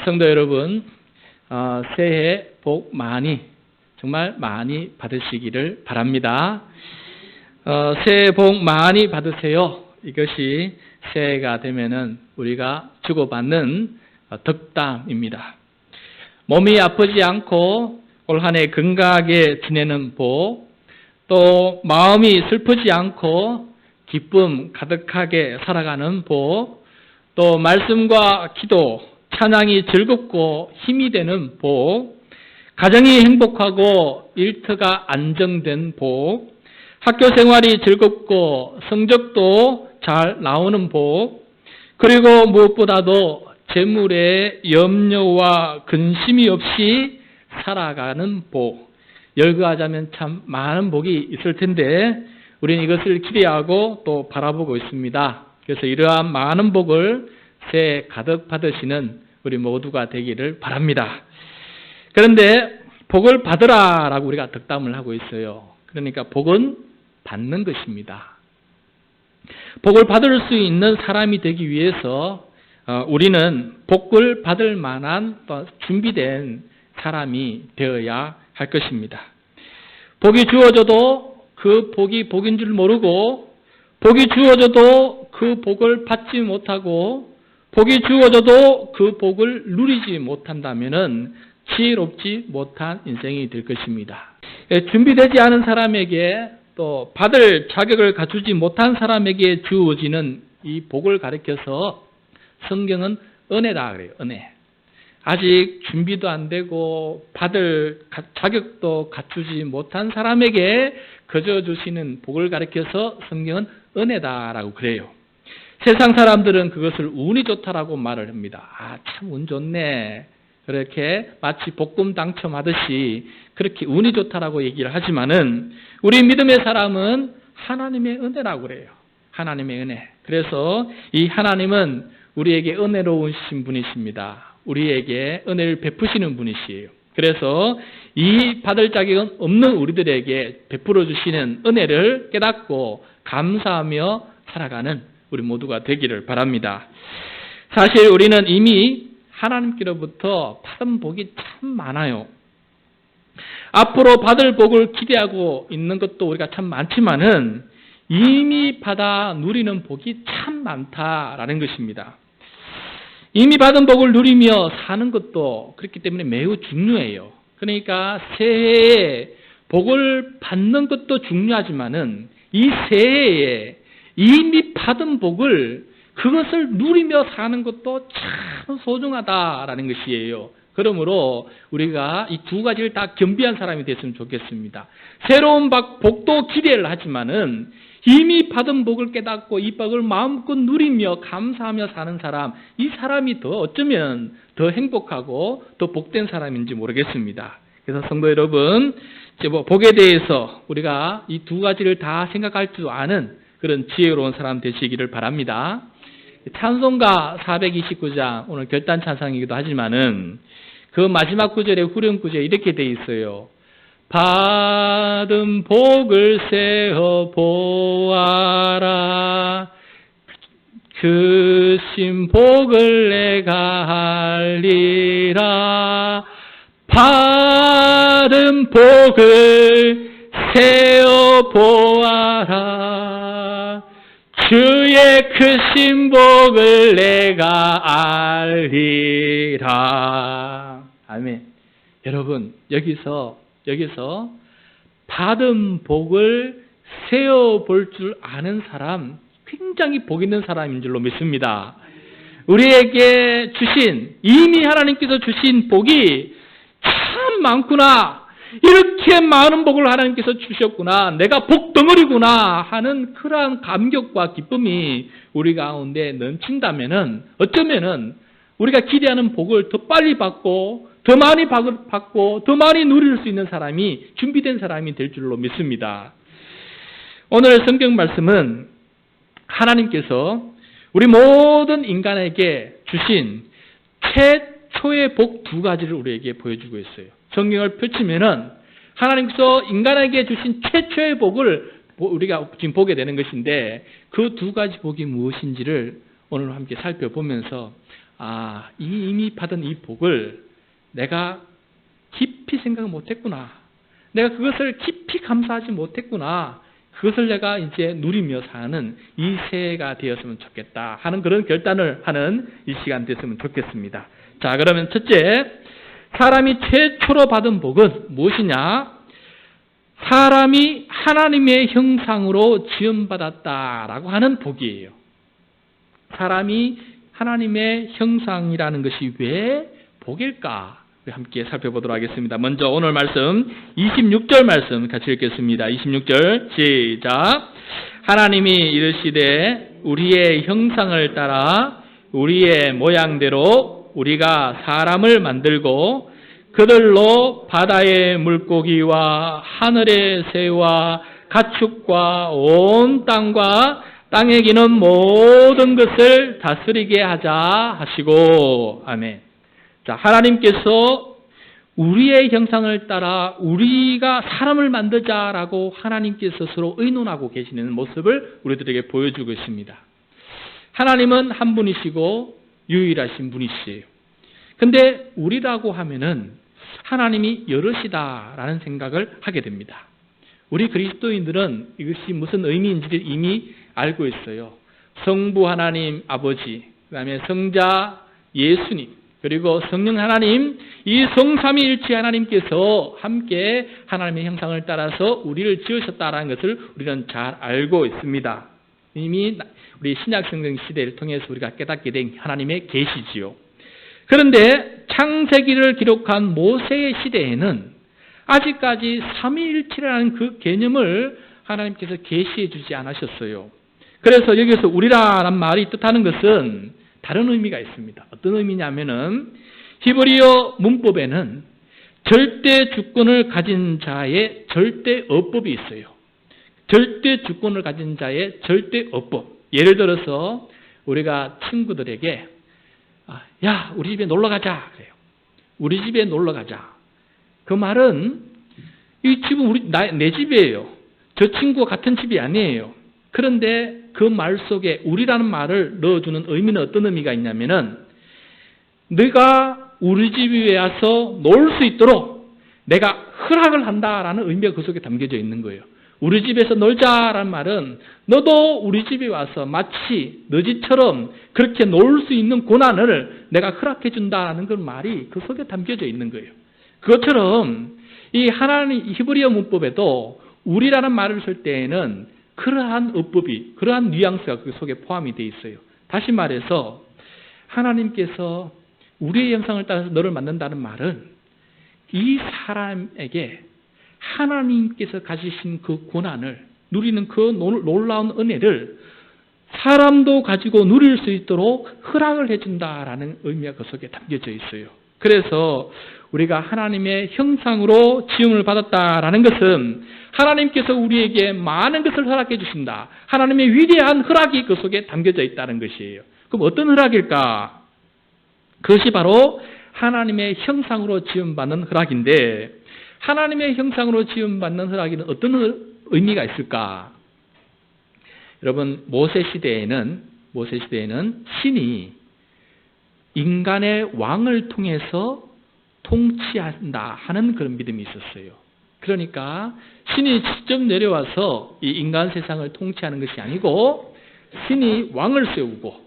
성도 여러분, 새해 복 많이, 정말 많이 받으시기를 바랍니다. 새해 복 많이 받으세요. 이것이 새해가 되면은 우리가 주고받는 덕담입니다. 몸이 아프지 않고 올 한 해 건강하게 지내는 복, 또 마음이 슬프지 않고 기쁨 가득하게 살아가는 복, 또 말씀과 기도, 찬양이 즐겁고 힘이 되는 복, 가정이 행복하고 일터가 안정된 복, 학교 생활이 즐겁고 성적도 잘 나오는 복, 그리고 무엇보다도 재물에 염려와 근심이 없이 살아가는 복. 열거하자면 참 많은 복이 있을 텐데 우리는 이것을 기대하고 또 바라보고 있습니다. 그래서 이러한 많은 복을 새해 가득 받으시는 우리 모두가 되기를 바랍니다. 그런데 복을 받으라라고 우리가 덕담을 하고 있어요. 그러니까 복은 받는 것입니다. 복을 받을 수 있는 사람이 되기 위해서 우리는 복을 받을 만한 또 준비된 사람이 되어야 할 것입니다. 복이 주어져도 그 복이 복인 줄 모르고, 복이 주어져도 그 복을 받지 못하고, 복이 주어져도 그 복을 누리지 못한다면은 지혜롭지 못한 인생이 될 것입니다. 준비되지 않은 사람에게 또 받을 자격을 갖추지 못한 사람에게 주어지는 이 복을 가리켜서 성경은 은혜다 그래요. 은혜. 아직 준비도 안 되고 받을 자격도 갖추지 못한 사람에게 거저 주시는 복을 가리켜서 성경은 은혜다라고 그래요. 세상 사람들은 그것을 운이 좋다라고 말을 합니다. 참 운 좋네. 그렇게 마치 복금 당첨하듯이 그렇게 운이 좋다라고 얘기를 하지만은 우리 믿음의 사람은 하나님의 은혜라고 그래요. 하나님의 은혜. 그래서 이 하나님은 우리에게 은혜로우신 분이십니다. 우리에게 은혜를 베푸시는 분이시에요. 그래서 이 받을 자격은 없는 우리들에게 베풀어 주시는 은혜를 깨닫고 감사하며 살아가는 우리 모두가 되기를 바랍니다. 사실 우리는 이미 하나님께로부터 받은 복이 참 많아요. 앞으로 받을 복을 기대하고 있는 것도 우리가 참 많지만은 이미 받아 누리는 복이 참 많다라는 것입니다. 이미 받은 복을 누리며 사는 것도 그렇기 때문에 매우 중요해요. 그러니까 새해에 복을 받는 것도 중요하지만은 이 새해에 이미 받은 복을 그것을 누리며 사는 것도 참 소중하다라는 것이에요. 그러므로 우리가 이 두 가지를 다 겸비한 사람이 됐으면 좋겠습니다. 새로운 복도 기대를 하지만은 이미 받은 복을 깨닫고 이 복을 마음껏 누리며 감사하며 사는 사람, 이 사람이 더 어쩌면 더 행복하고 더 복된 사람인지 모르겠습니다. 그래서 성도 여러분, 복에 대해서 우리가 이 두 가지를 다 생각할 줄 아는 그런 지혜로운 사람 되시기를 바랍니다. 찬송가 429장, 오늘 결단 찬송이기도 하지만은 그 마지막 구절에 후렴 구절에 이렇게 돼 있어요. 받은 복을 세어 보아라. 그 신복을 내가 알리라. 받은 복을 세어 보아라. 주의 크신 복을 내가 알리라. 아멘. 여러분, 여기서 받은 복을 세어볼 줄 아는 사람, 굉장히 복 있는 사람인 줄로 믿습니다. 우리에게 주신, 이미 하나님께서 주신 복이 참 많구나. 이렇게 많은 복을 하나님께서 주셨구나. 내가 복덩어리구나 하는 그러한 감격과 기쁨이 우리 가운데 넘친다면은 어쩌면은 우리가 기대하는 복을 더 빨리 받고 더 많이 받고 더 많이 누릴 수 있는 사람이 준비된 사람이 될 줄로 믿습니다. 오늘 성경 말씀은 하나님께서 우리 모든 인간에게 주신 최초의 복 두 가지를 우리에게 보여주고 있어요. 성경을 펼치면은 하나님께서 인간에게 주신 최초의 복을 우리가 지금 보게 되는 것인데 그 두 가지 복이 무엇인지를 오늘 함께 살펴보면서 이미 받은 이 복을 내가 깊이 생각을 못했구나. 내가 그것을 깊이 감사하지 못했구나. 그것을 내가 이제 누리며 사는 이 새해가 되었으면 좋겠다 하는 그런 결단을 하는 이 시간 됐으면 좋겠습니다. 자, 그러면 첫째, 사람이 최초로 받은 복은 무엇이냐? 사람이 하나님의 형상으로 지음받았다라고 하는 복이에요. 사람이 하나님의 형상이라는 것이 왜 복일까? 함께 살펴보도록 하겠습니다. 먼저 오늘 말씀 26절 말씀 같이 읽겠습니다. 26절 시작. 하나님이 이르시되 우리의 형상을 따라 우리의 모양대로 우리가 사람을 만들고 그들로 바다의 물고기와 하늘의 새와 가축과 온 땅과 땅에 기는 모든 것을 다스리게 하자 하시고. 아멘. 자, 하나님께서 우리의 형상을 따라 우리가 사람을 만들자라고 하나님께서 스스로 의논하고 계시는 모습을 우리들에게 보여주고 있습니다. 하나님은 한 분이시고 유일하신 분이시에요. 근데 우리라고 하면은 하나님이 여럿이다라는 생각을 하게 됩니다. 우리 그리스도인들은 이것이 무슨 의미인지를 이미 알고 있어요. 성부 하나님 아버지, 그 다음에 성자 예수님, 그리고 성령 하나님, 이 성삼위일체 하나님께서 함께 하나님의 형상을 따라서 우리를 지으셨다는 것을 우리는 잘 알고 있습니다. 이미 우리 신약성경 시대를 통해서 우리가 깨닫게 된 하나님의 계시지요. 그런데 창세기를 기록한 모세의 시대에는 아직까지 삼위일체라는 그 개념을 하나님께서 계시해 주지 않으셨어요. 그래서 여기서 우리라는 말이 뜻하는 것은 다른 의미가 있습니다. 어떤 의미냐면은 히브리어 문법에는 절대 주권을 가진 자의 절대어법이 있어요. 절대 주권을 가진 자의 절대어법. 예를 들어서 우리가 친구들에게 야, 우리 집에 놀러 가자 그래요. 우리 집에 놀러 가자. 그 말은 이 집은 내 집이에요. 저 친구와 같은 집이 아니에요. 그런데 그 말 속에 우리라는 말을 넣어주는 의미는 어떤 의미가 있냐면은 네가 우리 집에 와서 놀 수 있도록 내가 허락을 한다라는 의미가 그 속에 담겨져 있는 거예요. 우리 집에서 놀자라는 말은 너도 우리 집에 와서 마치 너 집처럼 그렇게 놀 수 있는 고난을 내가 허락해 준다라는 그 말이 그 속에 담겨져 있는 거예요. 그것처럼 이 하나님 히브리어 문법에도 우리라는 말을 쓸 때에는 그러한 어법이, 그러한 뉘앙스가 그 속에 포함이 되어 있어요. 다시 말해서 하나님께서 우리의 형상을 따라서 너를 만든다는 말은 이 사람에게 하나님께서 가지신 그 고난을 누리는 그 놀라운 은혜를 사람도 가지고 누릴 수 있도록 허락을 해준다라는 의미가 그 속에 담겨져 있어요. 그래서 우리가 하나님의 형상으로 지음을 받았다라는 것은 하나님께서 우리에게 많은 것을 허락해 주신다. 하나님의 위대한 허락이 그 속에 담겨져 있다는 것이에요. 그럼 어떤 허락일까? 그것이 바로 하나님의 형상으로 지음받는 허락인데 하나님의 형상으로 지음받는 허락에는 어떤 의미가 있을까? 여러분, 모세 시대에는 신이 인간의 왕을 통해서 통치한다 하는 그런 믿음이 있었어요. 그러니까 신이 직접 내려와서 이 인간 세상을 통치하는 것이 아니고 신이 왕을 세우고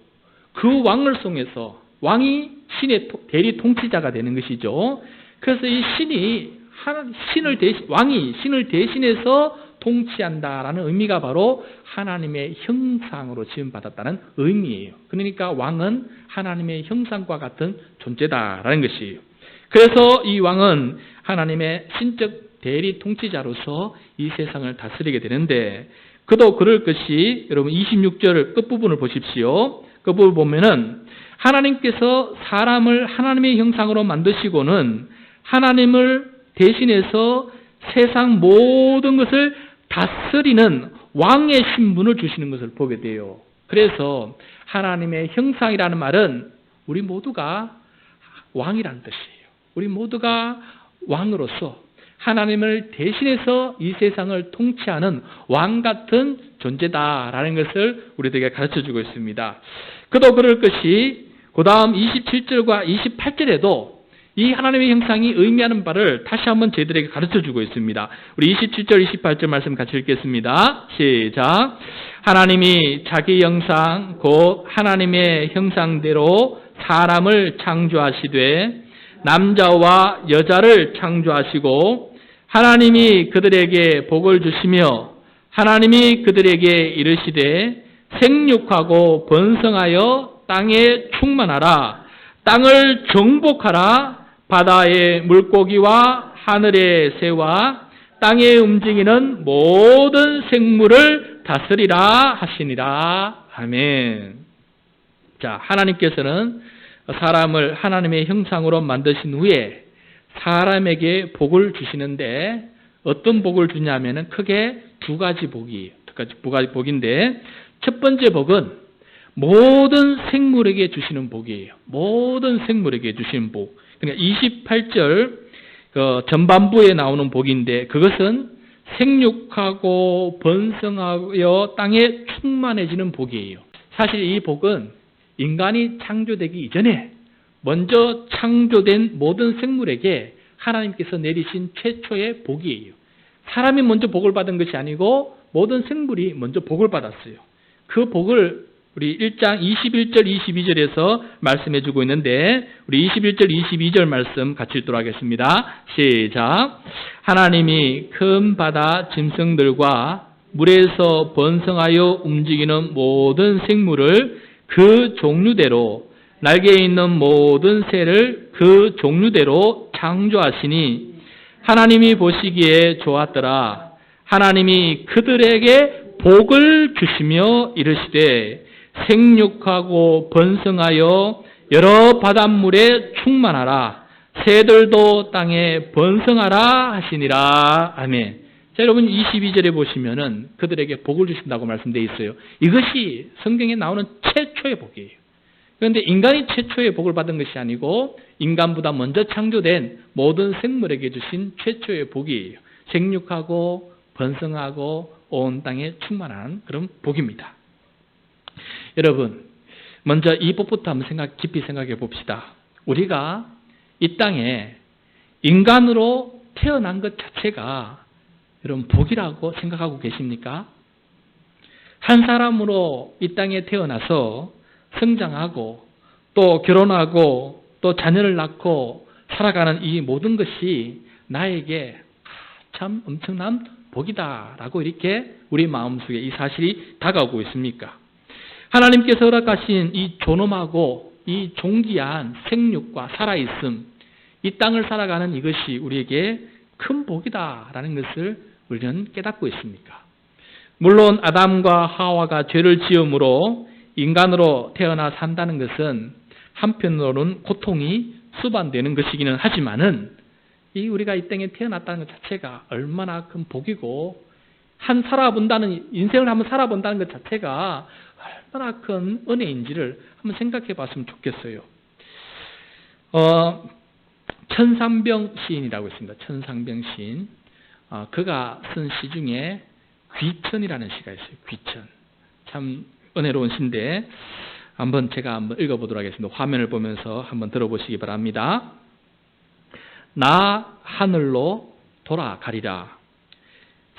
그 왕을 통해서 왕이 신의 대리 통치자가 되는 것이죠. 그래서 이 왕이 신을 대신해서 통치한다라는 의미가 바로 하나님의 형상으로 지음받았다는 의미예요. 그러니까 왕은 하나님의 형상과 같은 존재다라는 것이에요. 그래서 이 왕은 하나님의 신적 대리 통치자로서 이 세상을 다스리게 되는데 그도 그럴 것이 여러분 26절 끝부분을 보십시오. 끝부분을 보면은 하나님께서 사람을 하나님의 형상으로 만드시고는 하나님을 대신해서 세상 모든 것을 다스리는 왕의 신분을 주시는 것을 보게 돼요. 그래서 하나님의 형상이라는 말은 우리 모두가 왕이라는 뜻이에요. 우리 모두가 왕으로서 하나님을 대신해서 이 세상을 통치하는 왕 같은 존재다라는 것을 우리들에게 가르쳐주고 있습니다. 그도 그럴 것이 그 다음 27절과 28절에도 이 하나님의 형상이 의미하는 바를 다시 한번 저희들에게 가르쳐주고 있습니다. 우리 27절, 28절 말씀 같이 읽겠습니다. 시작. 하나님이 자기 형상 곧 하나님의 형상대로 사람을 창조하시되 남자와 여자를 창조하시고 하나님이 그들에게 복을 주시며 하나님이 그들에게 이르시되 생육하고 번성하여 땅에 충만하라. 땅을 정복하라. 바다의 물고기와 하늘의 새와 땅에 움직이는 모든 생물을 다스리라 하시니라. 아멘. 자, 하나님께서는 사람을 하나님의 형상으로 만드신 후에 사람에게 복을 주시는데 어떤 복을 주냐면은 크게 두 가지 복이에요. 두 가지 복인데 첫 번째 복은 모든 생물에게 주시는 복이에요. 모든 생물에게 주시는 복. 그러니까 28절 전반부에 나오는 복인데 그것은 생육하고 번성하여 땅에 충만해지는 복이에요. 사실 이 복은 인간이 창조되기 이전에 먼저 창조된 모든 생물에게 하나님께서 내리신 최초의 복이에요. 사람이 먼저 복을 받은 것이 아니고 모든 생물이 먼저 복을 받았어요. 그 복을 우리 1장 21절, 22절에서 말씀해 주고 있는데 우리 21절, 22절 말씀 같이 읽도록 하겠습니다. 시작. 하나님이 큰 바다 짐승들과 물에서 번성하여 움직이는 모든 생물을 그 종류대로 날개 있는 모든 새를 그 종류대로 창조하시니 하나님이 보시기에 좋았더라. 하나님이 그들에게 복을 주시며 이르시되 생육하고 번성하여 여러 바닷물에 충만하라. 새들도 땅에 번성하라 하시니라. 아멘. 자, 여러분 22절에 보시면은 그들에게 복을 주신다고 말씀되어 있어요. 이것이 성경에 나오는 최초의 복이에요. 그런데 인간이 최초의 복을 받은 것이 아니고 인간보다 먼저 창조된 모든 생물에게 주신 최초의 복이에요. 생육하고 번성하고 온 땅에 충만한 그런 복입니다. 여러분, 먼저 이 복부터 한번 깊이 생각해 봅시다. 우리가 이 땅에 인간으로 태어난 것 자체가 여러분 복이라고 생각하고 계십니까? 한 사람으로 이 땅에 태어나서 성장하고 또 결혼하고 또 자녀를 낳고 살아가는 이 모든 것이 나에게 참 엄청난 복이다라고 이렇게 우리 마음속에 이 사실이 다가오고 있습니까? 하나님께서 허락하신 이 존엄하고 이 존귀한 생육과 살아있음, 이 땅을 살아가는 이것이 우리에게 큰 복이다라는 것을 우리는 깨닫고 있습니까? 물론 아담과 하와가 죄를 지음으로 인간으로 태어나 산다는 것은 한편으로는 고통이 수반되는 것이기는 하지만은 우리가 이 땅에 태어났다는 것 자체가 얼마나 큰 복이고 인생을 한번 살아본다는 것 자체가 얼마나 큰 은혜인지를 한번 생각해 봤으면 좋겠어요. 천상병 시인이라고 있습니다. 천상병 시인. 그가 쓴 시 중에 귀천이라는 시가 있어요. 귀천. 참 은혜로운 시인데 제가 한번 읽어보도록 하겠습니다. 화면을 보면서 한번 들어보시기 바랍니다. 나 하늘로 돌아가리라.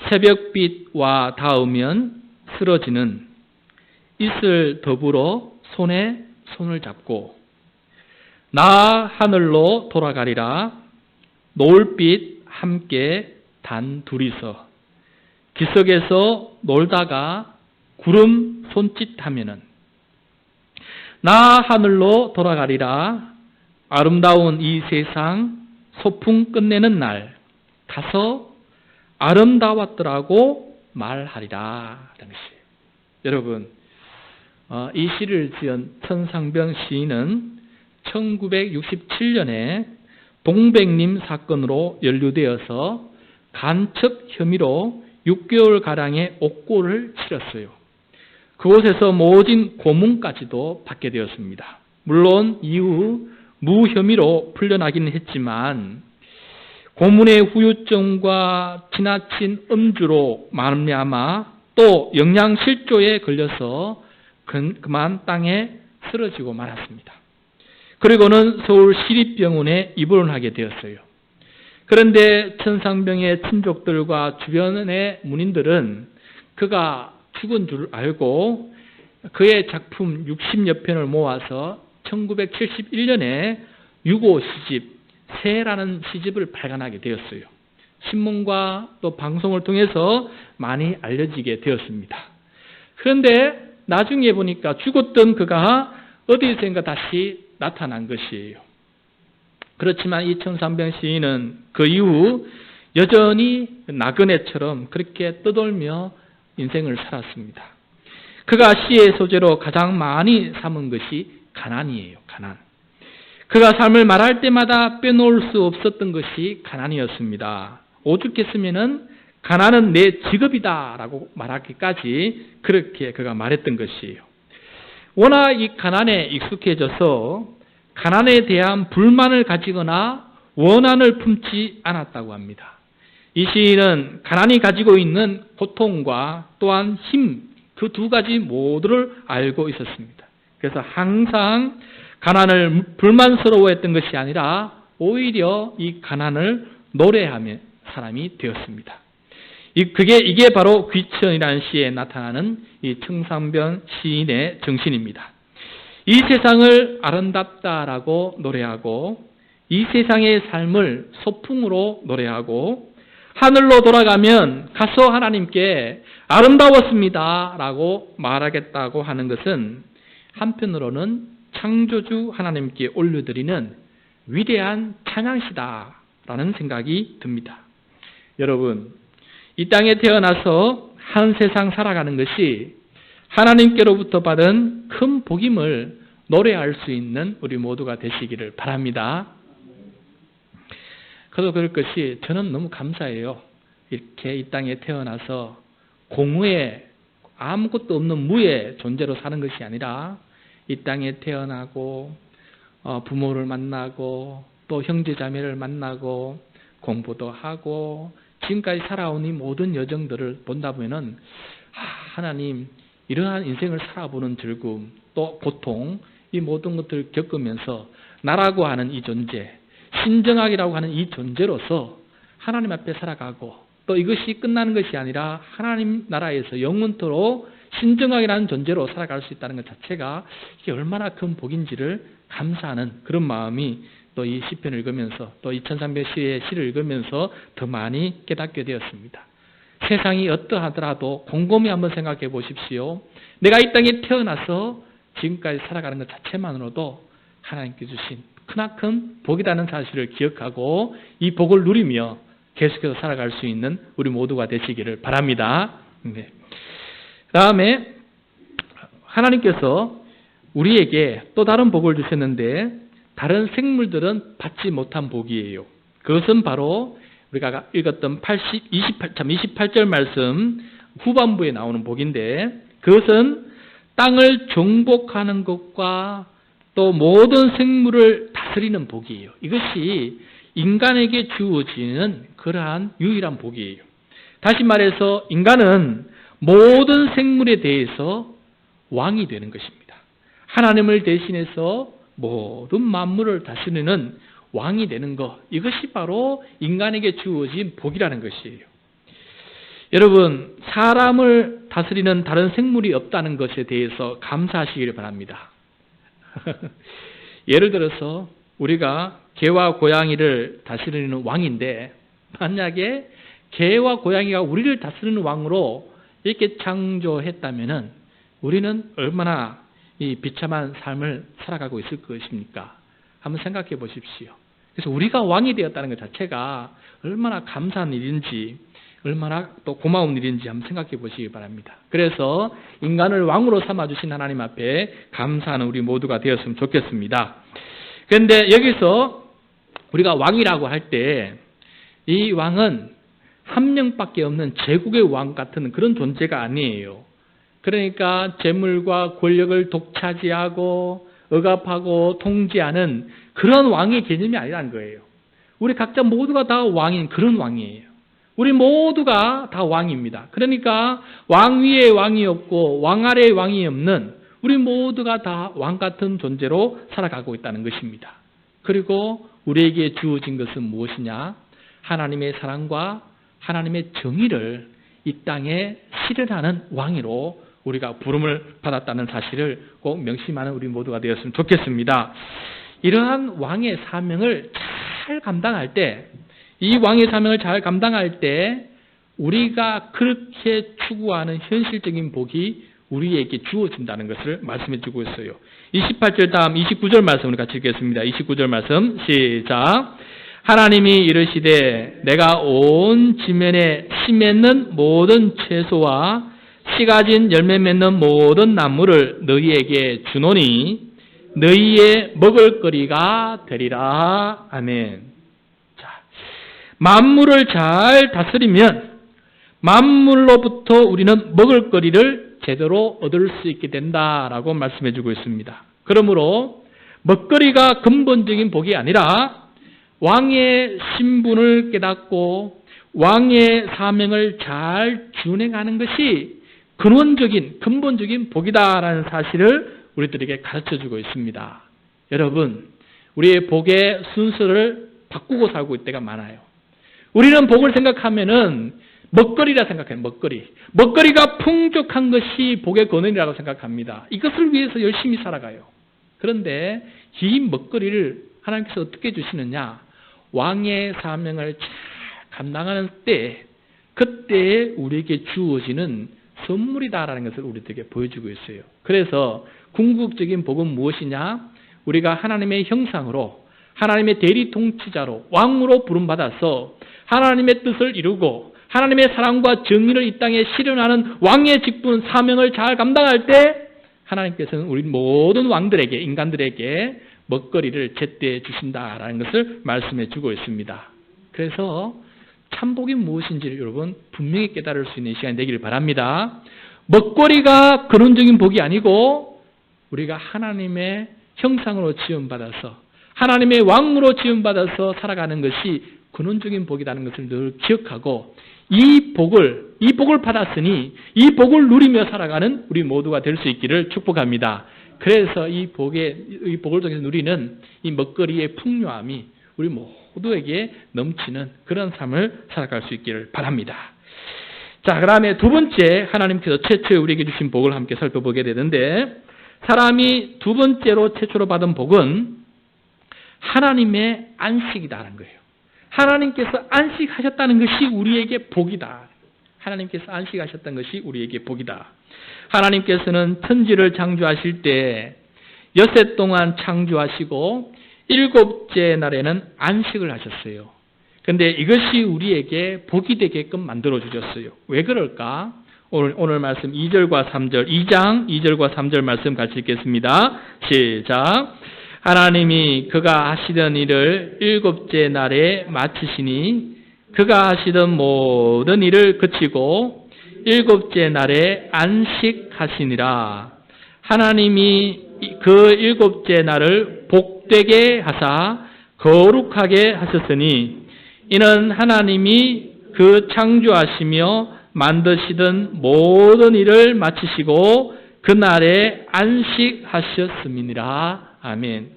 새벽빛과 닿으면 쓰러지는 이슬 더불어 손에 손을 잡고 나 하늘로 돌아가리라. 노을빛 함께 단 둘이서 기슭에서 놀다가 구름 손짓하면은 나 하늘로 돌아가리라. 아름다운 이 세상 소풍 끝내는 날 가서 아름다웠더라고 말하리라. 여러분, 이 시를 지은 천상병 시인은 1967년에 동백림 사건으로 연루되어서 간첩 혐의로 6개월가량의 옥고를 치렀어요. 그곳에서 모진 고문까지도 받게 되었습니다. 물론 이후 무혐의로 풀려나기는 했지만 고문의 후유증과 지나친 음주로 말미암아 또 영양실조에 걸려서 그만 땅에 쓰러지고 말았습니다. 그리고는 서울 시립병원에 입원을 하게 되었어요. 그런데 천상병의 친족들과 주변의 문인들은 그가 죽은 줄 알고 그의 작품 60여 편을 모아서 1971년에 유고 시집 새라는 시집을 발간하게 되었어요. 신문과 또 방송을 통해서 많이 알려지게 되었습니다. 그런데 나중에 보니까 죽었던 그가 어디선가 다시 나타난 것이에요. 그렇지만 이 천상병 시인은 그 이후 여전히 나그네처럼 그렇게 떠돌며 인생을 살았습니다. 그가 시의 소재로 가장 많이 삼은 것이 가난이에요. 가난. 그가 삶을 말할 때마다 빼놓을 수 없었던 것이 가난이었습니다. 오죽했으면은 가난은 내 직업이다라고 말하기까지 그렇게 그가 말했던 것이에요. 워낙 이 가난에 익숙해져서 가난에 대한 불만을 가지거나 원한을 품지 않았다고 합니다. 이 시인은 가난이 가지고 있는 고통과 또한 힘, 그 두 가지 모두를 알고 있었습니다. 그래서 항상 가난을 불만스러워했던 것이 아니라 오히려 이 가난을 노래하며 사람이 되었습니다. 이게 바로 귀천이라는 시에 나타나는 이 천상병 시인의 정신입니다. 이 세상을 아름답다라고 노래하고 이 세상의 삶을 소풍으로 노래하고 하늘로 돌아가면 가서 하나님께 아름다웠습니다 라고 말하겠다고 하는 것은 한편으로는 창조주 하나님께 올려드리는 위대한 찬양시다 라는 생각이 듭니다. 여러분, 이 땅에 태어나서 한 세상 살아가는 것이 하나님께로부터 받은 큰 복임을 노래할 수 있는 우리 모두가 되시기를 바랍니다. 그래서 그럴 것이 저는 너무 감사해요. 이렇게 이 땅에 태어나서 공무에 아무것도 없는 무의 존재로 사는 것이 아니라 이 땅에 태어나고 부모를 만나고 또 형제자매를 만나고 공부도 하고 지금까지 살아온 이 모든 여정들을 본다 보면은 하나님 이러한 인생을 살아보는 즐거움 또 고통 이 모든 것들을 겪으면서 나라고 하는 이 존재 신정학이라고 하는 이 존재로서 하나님 앞에 살아가고 또 이것이 끝나는 것이 아니라 하나님 나라에서 영원토록 신정학이라는 존재로 살아갈 수 있다는 것 자체가 이게 얼마나 큰 복인지를 감사하는 그런 마음이 또 이 시편을 읽으면서 또 2300시의 시를 읽으면서 더 많이 깨닫게 되었습니다. 세상이 어떠하더라도 곰곰이 한번 생각해 보십시오. 내가 이 땅에 태어나서 지금까지 살아가는 것 자체만으로도 하나님께 주신 크나큰 복이라는 사실을 기억하고 이 복을 누리며 계속해서 살아갈 수 있는 우리 모두가 되시기를 바랍니다. 네. 다음에 하나님께서 우리에게 또 다른 복을 주셨는데 다른 생물들은 받지 못한 복이에요. 그것은 바로 우리가 읽었던 28절 말씀 후반부에 나오는 복인데 그것은 땅을 정복하는 것과 또 모든 생물을 다스리는 복이에요. 이것이 인간에게 주어지는 그러한 유일한 복이에요. 다시 말해서 인간은 모든 생물에 대해서 왕이 되는 것입니다. 하나님을 대신해서 모든 만물을 다스리는 왕이 되는 것, 이것이 바로 인간에게 주어진 복이라는 것이에요. 여러분, 사람을 다스리는 다른 생물이 없다는 것에 대해서 감사하시기를 바랍니다. 예를 들어서 우리가 개와 고양이를 다스리는 왕인데 만약에 개와 고양이가 우리를 다스리는 왕으로 이렇게 창조했다면 우리는 얼마나 이 비참한 삶을 살아가고 있을 것입니까? 한번 생각해 보십시오. 그래서 우리가 왕이 되었다는 것 자체가 얼마나 감사한 일인지 얼마나 또 고마운 일인지 한번 생각해 보시기 바랍니다. 그래서 인간을 왕으로 삼아주신 하나님 앞에 감사하는 우리 모두가 되었으면 좋겠습니다. 그런데 여기서 우리가 왕이라고 할 때 이 왕은 한 명밖에 없는 제국의 왕 같은 그런 존재가 아니에요. 그러니까 재물과 권력을 독차지하고 억압하고 통제하는 그런 왕의 개념이 아니라는 거예요. 우리 각자 모두가 다 왕인 그런 왕이에요. 우리 모두가 다 왕입니다. 그러니까 왕 위에 왕이 없고 왕 아래에 왕이 없는 우리 모두가 다 왕 같은 존재로 살아가고 있다는 것입니다. 그리고 우리에게 주어진 것은 무엇이냐? 하나님의 사랑과 하나님의 정의를 이 땅에 실현하는 왕으로 우리가 부름을 받았다는 사실을 꼭 명심하는 우리 모두가 되었으면 좋겠습니다. 이러한 왕의 사명을 잘 감당할 때, 이 왕의 사명을 잘 감당할 때 우리가 그렇게 추구하는 현실적인 복이 우리에게 주어진다는 것을 말씀해 주고 있어요. 28절 다음 29절 말씀을 같이 읽겠습니다. 29절 말씀 시작. 하나님이 이르시되 내가 온 지면에 씨 맺는 모든 채소와 씨 가진 열매 맺는 모든 나무를 너희에게 주노니 너희의 먹을거리가 되리라. 아멘. 자, 만물을 잘 다스리면 만물로부터 우리는 먹을거리를 제대로 얻을 수 있게 된다라고 말씀해 주고 있습니다. 그러므로 먹거리가 근본적인 복이 아니라 왕의 신분을 깨닫고 왕의 사명을 잘 준행하는 것이 근본적인 복이다라는 사실을 우리들에게 가르쳐주고 있습니다. 여러분, 우리의 복의 순서를 바꾸고 살고 있을 때가 많아요. 우리는 복을 생각하면은 먹거리라 생각해요. 먹거리가 풍족한 것이 복의 근원이라고 생각합니다. 이것을 위해서 열심히 살아가요. 그런데 이 먹거리를 하나님께서 어떻게 주시느냐? 왕의 사명을 잘 감당하는 때, 그때 우리에게 주어지는 선물이다라는 것을 우리들에게 보여주고 있어요. 그래서 궁극적인 복은 무엇이냐? 우리가 하나님의 형상으로, 하나님의 대리 통치자로, 왕으로 부름받아서 하나님의 뜻을 이루고 하나님의 사랑과 정의를 이 땅에 실현하는 왕의 직분, 사명을 잘 감당할 때 하나님께서는 우리 모든 왕들에게, 인간들에게 먹거리를 제때 주신다라는 것을 말씀해 주고 있습니다. 그래서 참복이 무엇인지를 여러분 분명히 깨달을 수 있는 시간이 되기를 바랍니다. 먹거리가 근원적인 복이 아니고 우리가 하나님의 형상으로 지음받아서 하나님의 왕으로 지음받아서 살아가는 것이 근원적인 복이라는 것을 늘 기억하고 이 복을 받았으니 이 복을 누리며 살아가는 우리 모두가 될 수 있기를 축복합니다. 그래서 이 복을 통해서 누리는 이 먹거리의 풍요함이 우리 모두에게 넘치는 그런 삶을 살아갈 수 있기를 바랍니다. 자, 그 다음에 두 번째, 하나님께서 최초에 우리에게 주신 복을 함께 살펴보게 되는데, 사람이 두 번째로 최초로 받은 복은 하나님의 안식이다라는 거예요. 하나님께서 안식하셨다는 것이 우리에게 복이다. 하나님께서 안식하셨다는 것이 우리에게 복이다. 하나님께서는 천지를 창조하실 때 엿새 동안 창조하시고 일곱째 날에는 안식을 하셨어요. 그런데 이것이 우리에게 복이 되게끔 만들어 주셨어요. 왜 그럴까? 오늘 말씀 2절과 3절, 2장 2절과 3절 말씀 같이 읽겠습니다. 시작. 하나님이 그가 하시던 일을 일곱째 날에 마치시니 그가 하시던 모든 일을 그치고 일곱째 날에 안식하시니라. 하나님이 그 일곱째 날을 복되게 하사 거룩하게 하셨으니 이는 하나님이 그 창조하시며 만드시던 모든 일을 마치시고 그날에 안식하셨음이니라. 아멘.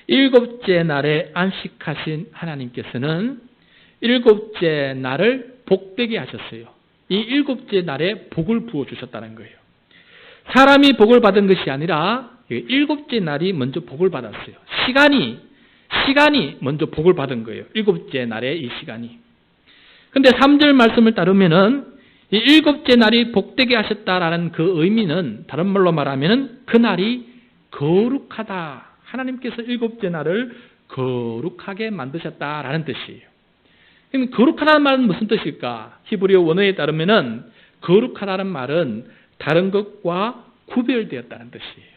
일곱째 날에 안식하신 하나님께서는 일곱째 날을 복되게 하셨어요. 이 일곱째 날에 복을 부어주셨다는 거예요. 사람이 복을 받은 것이 아니라 일곱째 날이 먼저 복을 받았어요. 시간이 먼저 복을 받은 거예요. 일곱째 날에 이 시간이. 근데 3절 말씀을 따르면은 이 일곱째 날이 복되게 하셨다라는 그 의미는 다른 말로 말하면은 그 날이 거룩하다. 하나님께서 일곱째 날을 거룩하게 만드셨다라는 뜻이에요. 그럼 거룩하다는 말은 무슨 뜻일까? 히브리어 원어에 따르면은 거룩하다는 말은 다른 것과 구별되었다는 뜻이에요.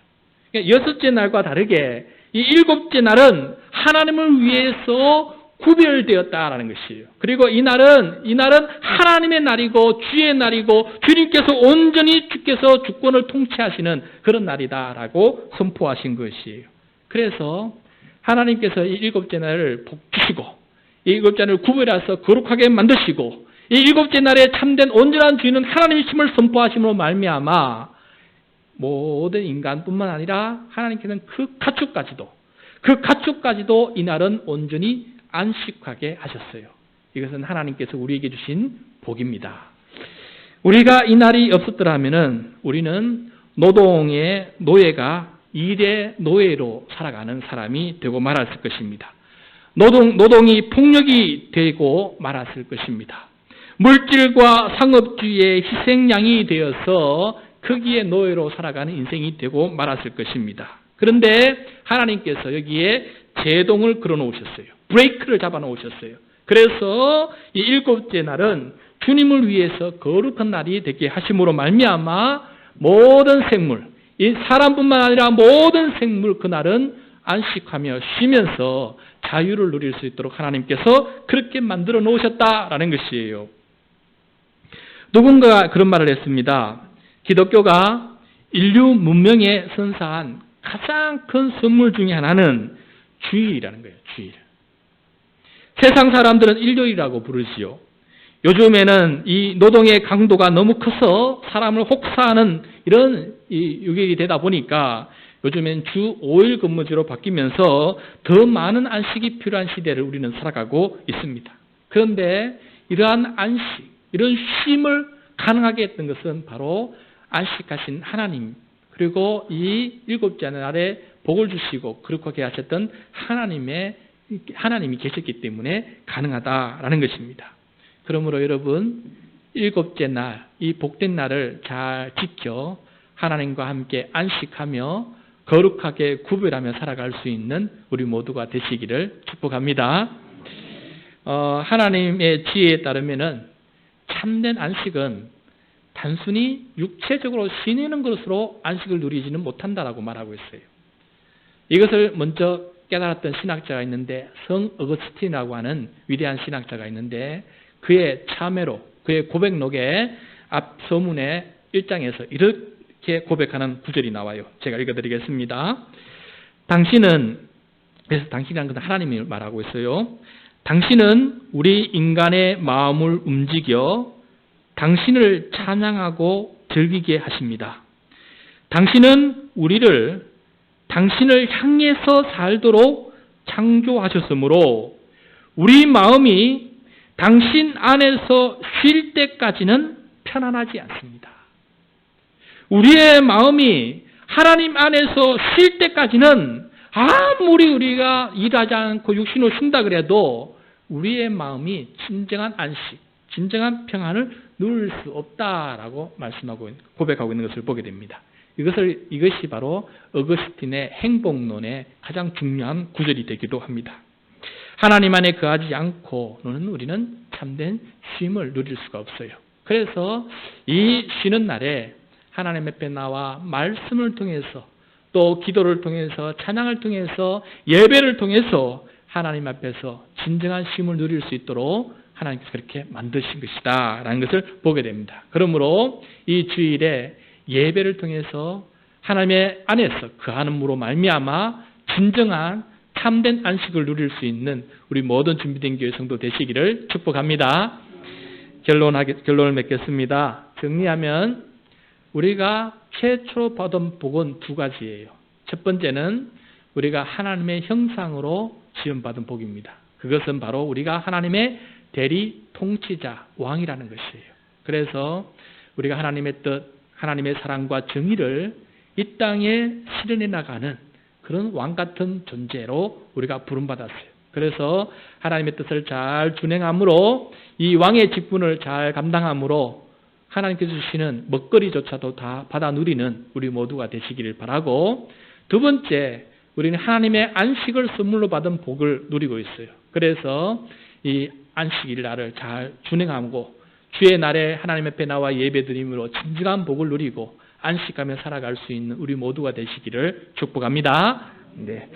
그러니까 여섯째 날과 다르게 이 일곱째 날은 하나님을 위해서 구별되었다라는 것이에요. 그리고 이 날은 하나님의 날이고 주의 날이고 주님께서 온전히 주께서 주권을 통치하시는 그런 날이다라고 선포하신 것이에요. 그래서 하나님께서 이 일곱째 날을 복 주시고 이 일곱째 날을 구별해서 거룩하게 만드시고 이 일곱째 날에 참된 온전한 주인은 하나님이심을 선포하심으로 말미암아 모든 인간뿐만 아니라 하나님께서는 그 가축까지도 이날은 온전히 안식하게 하셨어요. 이것은 하나님께서 우리에게 주신 복입니다. 우리가 이 날이 없었더라면은 우리는 노동의 노예가 일의 노예로 살아가는 사람이 되고 말았을 것입니다. 노동이 폭력이 되고 말았을 것입니다. 물질과 상업주의의 희생양이 되어서 거기에 노예로 살아가는 인생이 되고 말았을 것입니다. 그런데 하나님께서 여기에 제동을 걸어 놓으셨어요. 브레이크를 잡아 놓으셨어요. 그래서 이 일곱째 날은 주님을 위해서 거룩한 날이 되게 하심으로 말미암아 모든 생물, 이 사람뿐만 아니라 모든 생물 그날은 안식하며 쉬면서 자유를 누릴 수 있도록 하나님께서 그렇게 만들어 놓으셨다라는 것이에요. 누군가가 그런 말을 했습니다. 기독교가 인류 문명에 선사한 가장 큰 선물 중에 하나는 주일이라는 거예요. 주일. 세상 사람들은 일요일이라고 부르지요. 요즘에는 이 노동의 강도가 너무 커서 사람을 혹사하는 이런 유격이 되다 보니까 요즘엔 주 5일 근무제로 바뀌면서 더 많은 안식이 필요한 시대를 우리는 살아가고 있습니다. 그런데 이러한 안식, 이런 쉼을 가능하게 했던 것은 바로 안식하신 하나님, 그리고 이 일곱째 날에 복을 주시고 그렇게 하셨던 하나님이 계셨기 때문에 가능하다라는 것입니다. 그러므로 여러분, 일곱째 날, 이 복된 날을 잘 지켜 하나님과 함께 안식하며 거룩하게 구별하며 살아갈 수 있는 우리 모두가 되시기를 축복합니다. 하나님의 지혜에 따르면은 참된 안식은 단순히 육체적으로 쉬는 것으로 안식을 누리지는 못한다라고 말하고 있어요. 이것을 먼저 깨달았던 신학자가 있는데, 성 어거스틴이라고 하는 위대한 신학자가 있는데, 그의 참회로, 그의 고백록에 앞 서문의 1장에서 이렇게 고백하는 구절이 나와요. 제가 읽어드리겠습니다. 그래서 당신이라는 것은 하나님이 말하고 있어요. 당신은 우리 인간의 마음을 움직여 당신을 찬양하고 즐기게 하십니다. 당신은 우리를 당신을 향해서 살도록 창조하셨으므로 우리 마음이 당신 안에서 쉴 때까지는 편안하지 않습니다. 우리의 마음이 하나님 안에서 쉴 때까지는 아무리 우리가 일하지 않고 육신으로 쉰다 그래도 우리의 마음이 진정한 안식, 진정한 평안을 누릴 수 없다라고 고백하고 있는 것을 보게 됩니다. 이것이 바로 어거스틴의 행복론의 가장 중요한 구절이 되기도 합니다. 하나님 안에 거하지 않고는 우리는 참된 쉼을 누릴 수가 없어요. 그래서 이 쉬는 날에 하나님 앞에 나와 말씀을 통해서 또 기도를 통해서 찬양을 통해서 예배를 통해서 하나님 앞에서 진정한 쉼을 누릴 수 있도록 하나님께서 그렇게 만드신 것이다 라는 것을 보게 됩니다. 그러므로 이 주일에 예배를 통해서 하나님의 안에서 거하는으로 말미암아 진정한 참된 안식을 누릴 수 있는 우리 모든 준비된 교회 성도 되시기를 축복합니다. 결론을 맺겠습니다. 정리하면 우리가 최초로 받은 복은 두 가지예요. 첫 번째는 우리가 하나님의 형상으로 지음받은 복입니다. 그것은 바로 우리가 하나님의 대리 통치자, 왕이라는 것이에요. 그래서 우리가 하나님의 뜻, 하나님의 사랑과 정의를 이 땅에 실현해 나가는 그런 왕 같은 존재로 우리가 부름받았어요. 그래서 하나님의 뜻을 잘 준행함으로 이 왕의 직분을 잘 감당함으로 하나님께서 주시는 먹거리조차도 다 받아 누리는 우리 모두가 되시기를 바라고, 두 번째, 우리는 하나님의 안식을 선물로 받은 복을 누리고 있어요. 그래서 이 안식일 날을 잘 준행하고 주의 날에 하나님 앞에 나와 예배드림으로 진정한 복을 누리고 안식하며 살아갈 수 있는 우리 모두가 되시기를 축복합니다. 네.